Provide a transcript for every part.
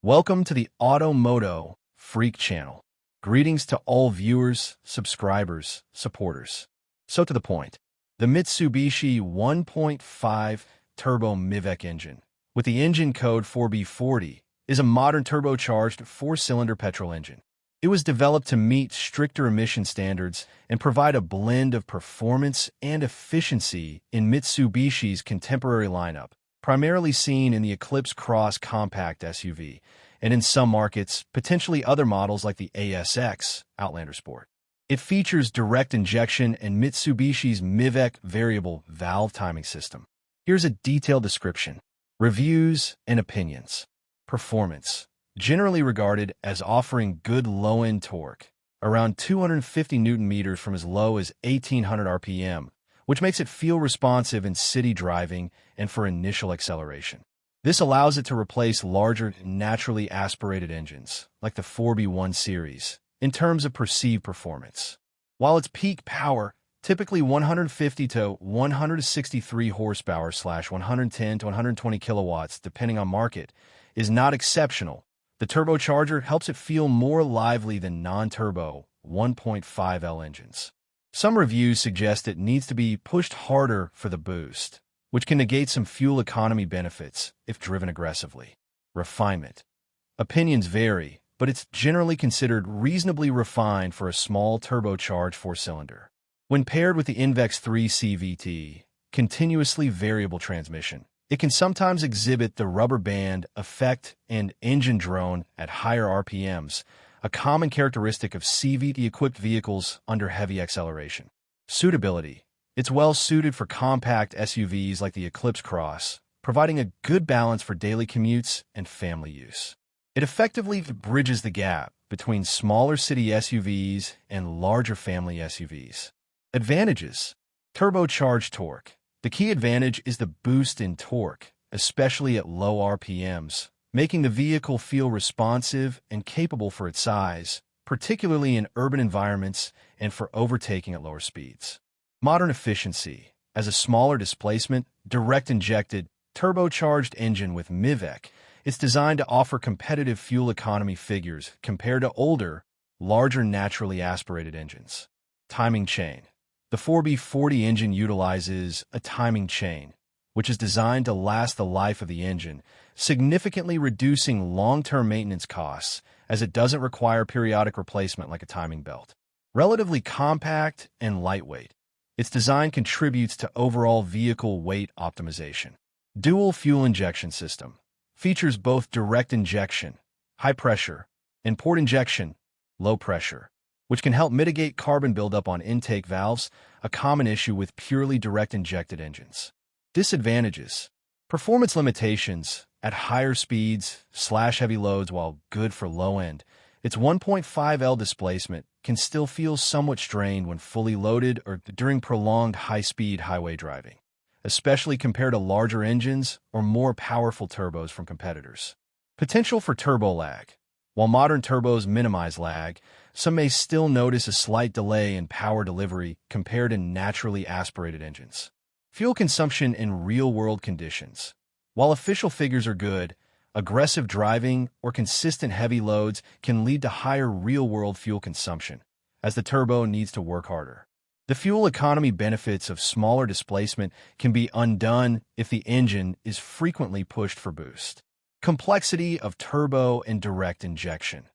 Welcome to the MOTO Freak Channel. Greetings to all viewers, subscribers, supporters. So to the point, the Mitsubishi 1.5 Turbo MIVEC engine, with the engine code 4B40, is a modern turbocharged four-cylinder petrol engine. It was developed to meet stricter emission standards and provide a blend of performance and efficiency in Mitsubishi's contemporary lineup, primarily seen in the Eclipse Cross compact SUV, and in some markets, potentially other models like the ASX Outlander Sport. It features direct injection and Mitsubishi's MIVEC variable valve timing system. Here's a detailed description. Reviews and opinions. Performance. Generally regarded as offering good low-end torque, around 250 Nm from as low as 1800 RPM, which makes it feel responsive in city driving and for initial acceleration. This allows it to replace larger, naturally aspirated engines, like the 4B1 series, in terms of perceived performance. While its peak power, typically 150 to 163 horsepower / 110 to 120 kilowatts, depending on market, is not exceptional, the turbocharger helps it feel more lively than non-turbo 1.5L engines. Some reviews suggest it needs to be pushed harder for the boost, which can negate some fuel economy benefits if driven aggressively. Refinement. Opinions vary, but it's generally considered reasonably refined for a small turbocharged four-cylinder. When paired with the INVEX 3 CVT, continuously variable transmission, it can sometimes exhibit the rubber band effect and engine drone at higher RPMs, a common characteristic of CVT-equipped vehicles under heavy acceleration. Suitability. It's well suited for compact SUVs like the Eclipse Cross, providing a good balance for daily commutes and family use. It effectively bridges the gap between smaller city SUVs and larger family SUVs. Advantages. Turbocharged torque. The key advantage is the boost in torque, especially at low RPMs, making the vehicle feel responsive and capable for its size, particularly in urban environments and for overtaking at lower speeds. Modern efficiency. As a smaller displacement, direct-injected, turbocharged engine with MIVEC, it's designed to offer competitive fuel economy figures compared to older, larger naturally aspirated engines. Timing chain. The 4B40 engine utilizes a timing chain, which is designed to last the life of the engine, significantly reducing long-term maintenance costs as it doesn't require periodic replacement like a timing belt. Relatively compact and lightweight, its design contributes to overall vehicle weight optimization. Dual fuel injection system features both direct injection, high pressure, and port injection, low pressure, which can help mitigate carbon buildup on intake valves, a common issue with purely direct injected engines. Disadvantages. Performance limitations. At higher speeds / heavy loads, while good for low end, its 1.5L displacement can still feel somewhat strained when fully loaded or during prolonged high-speed highway driving, especially compared to larger engines or more powerful turbos from competitors. Potential for turbo lag. While modern turbos minimize lag, some may still notice a slight delay in power delivery compared to naturally aspirated engines. Fuel consumption in real-world conditions. While official figures are good, aggressive driving or consistent heavy loads can lead to higher real-world fuel consumption, as the turbo needs to work harder. The fuel economy benefits of smaller displacement can be undone if the engine is frequently pushed for boost. Complexity of turbo and direct injection.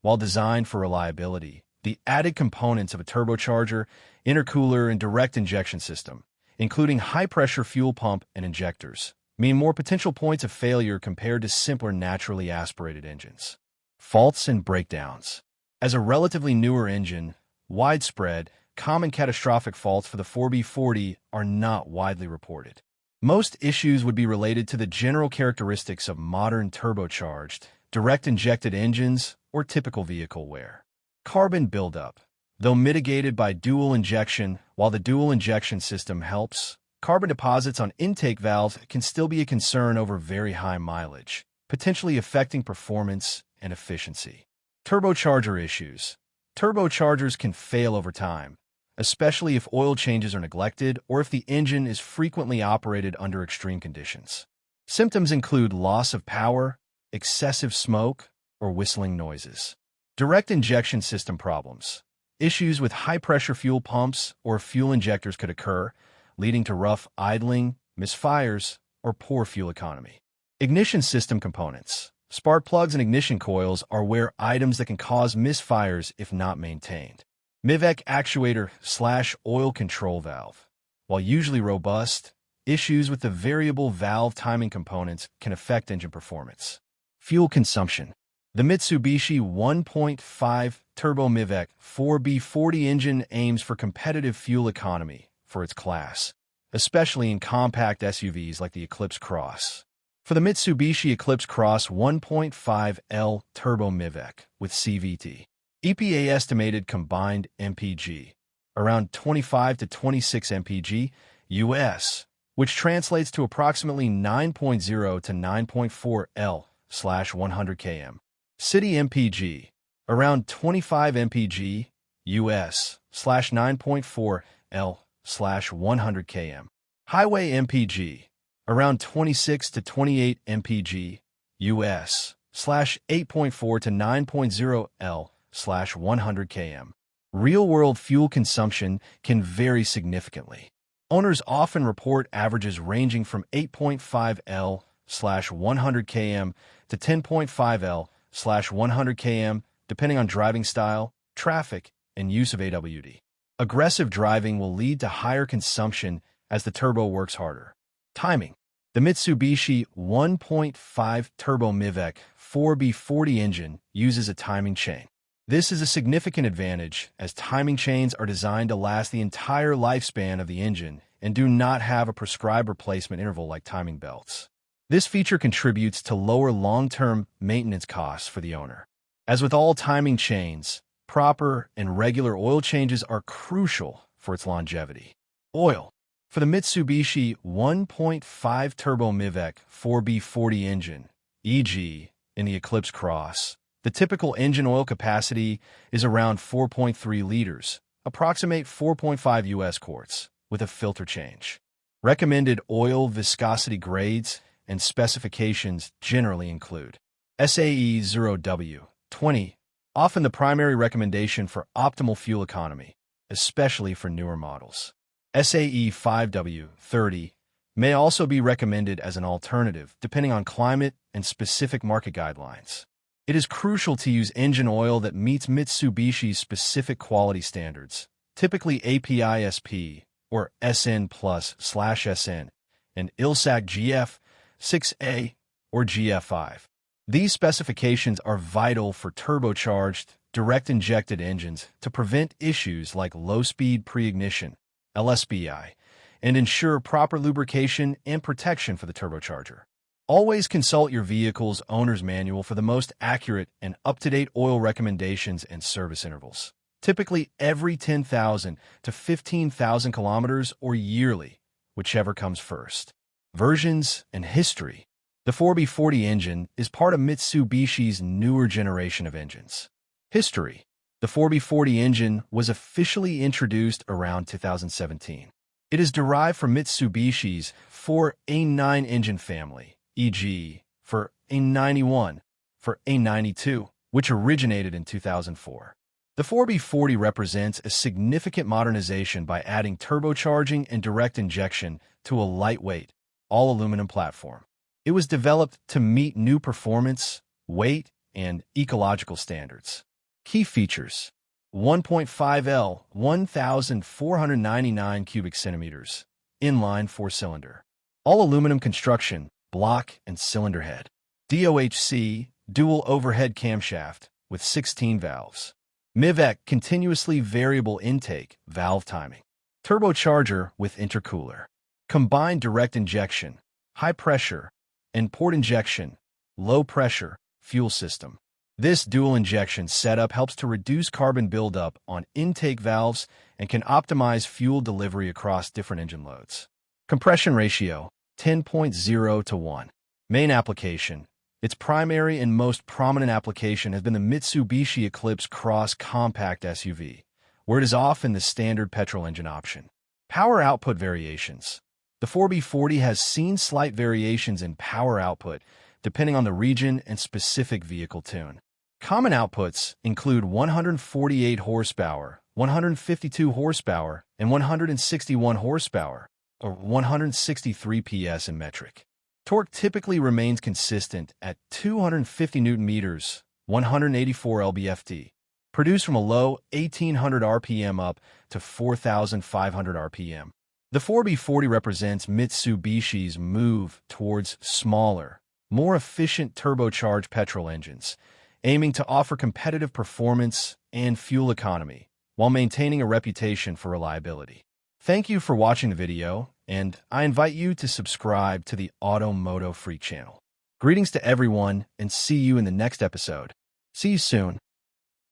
While designed for reliability, the added components of a turbocharger, intercooler, and direct injection system, including high-pressure fuel pump and injectors, mean more potential points of failure compared to simpler naturally aspirated engines. Faults and breakdowns. As a relatively newer engine, widespread, common catastrophic faults for the 4B40 are not widely reported. Most issues would be related to the general characteristics of modern turbocharged, direct-injected engines or typical vehicle wear. Carbon buildup. Though mitigated by dual injection, while the dual injection system helps, carbon deposits on intake valves can still be a concern over very high mileage, potentially affecting performance and efficiency. Turbocharger issues. Turbochargers can fail over time, especially if oil changes are neglected or if the engine is frequently operated under extreme conditions. Symptoms include loss of power, excessive smoke, or whistling noises. Direct injection system problems. Issues with high-pressure fuel pumps or fuel injectors could occur, leading to rough idling, misfires, or poor fuel economy. Ignition system components. Spark plugs and ignition coils are where items that can cause misfires if not maintained. MIVEC actuator/oil control valve. While usually robust, issues with the variable valve timing components can affect engine performance. Fuel consumption. The Mitsubishi 1.5 Turbo MIVEC 4B40 engine aims for competitive fuel economy for its class, especially in compact SUVs like the Eclipse Cross. For the Mitsubishi Eclipse Cross 1.5L Turbo MIVEC with CVT, EPA estimated combined MPG around 25 to 26 mpg US, which translates to approximately 9.0 to 9.4 L/100 km. City MPG around 25 mpg US/9.4 L/100 km. Highway MPG around 26 to 28 mpg US/8.4 to 9.0 L/100 km. Real-world fuel consumption can vary significantly. Owners often report averages ranging from 8.5 L/100 km to 10.5 L/100 km, depending on driving style, traffic, and use of AWD. Aggressive driving will lead to higher consumption as the turbo works harder. Timing. The Mitsubishi 1.5 Turbo MIVEC 4B40 engine uses a timing chain. This is a significant advantage as timing chains are designed to last the entire lifespan of the engine and do not have a prescribed replacement interval like timing belts. This feature contributes to lower long-term maintenance costs for the owner. As with all timing chains, proper and regular oil changes are crucial for its longevity. Oil. For the Mitsubishi 1.5 Turbo MIVEC 4B40 engine, e.g. in the Eclipse Cross, the typical engine oil capacity is around 4.3 liters, approximate 4.5 US quarts, with a filter change. Recommended oil viscosity grades and specifications generally include SAE 0W20, often the primary recommendation for optimal fuel economy, especially for newer models. SAE 5W30 may also be recommended as an alternative depending on climate and specific market guidelines. It is crucial to use engine oil that meets Mitsubishi's specific quality standards, typically API-SP or SN+/SN, and ILSAC GF 6A or GF5. These specifications are vital for turbocharged, direct-injected engines to prevent issues like low-speed pre-ignition, LSPI, and ensure proper lubrication and protection for the turbocharger. Always consult your vehicle's owner's manual for the most accurate and up-to-date oil recommendations and service intervals, typically every 10,000 to 15,000 kilometers or yearly, whichever comes first. Versions and history. The 4B40 engine is part of Mitsubishi's newer generation of engines. History. The 4B40 engine was officially introduced around 2017. It is derived from Mitsubishi's 4A9 engine family, e.g. for A91, for A92, which originated in 2004. The 4B40 represents a significant modernization by adding turbocharging and direct injection to a lightweight, all-aluminum platform. It was developed to meet new performance, weight, and ecological standards. Key features: 1.5L, 1,499 cubic centimeters, inline 4-cylinder. All-aluminum construction, block and cylinder head. DOHC, dual overhead camshaft, with 16 valves. MIVEC, continuously variable intake, valve timing. Turbocharger with intercooler. Combined direct injection, high pressure, and port injection, low pressure, fuel system. This dual injection setup helps to reduce carbon buildup on intake valves and can optimize fuel delivery across different engine loads. Compression ratio, 10.0 to 1. Main application. Its primary and most prominent application has been the Mitsubishi Eclipse Cross compact SUV, where it is often the standard petrol engine option. Power output variations. The 4B40 has seen slight variations in power output depending on the region and specific vehicle tune. Common outputs include 148 horsepower, 152 horsepower, and 161 horsepower, or 163 PS in metric. Torque typically remains consistent at 250 Nm, 184 lb-ft, produced from a low 1,800 RPM up to 4,500 RPM. The 4B40 represents Mitsubishi's move towards smaller, more efficient turbocharged petrol engines, aiming to offer competitive performance and fuel economy while maintaining a reputation for reliability. Thank you for watching the video, and I invite you to subscribe to the MOTO Freak channel. Greetings to everyone, and see you in the next episode. See you soon.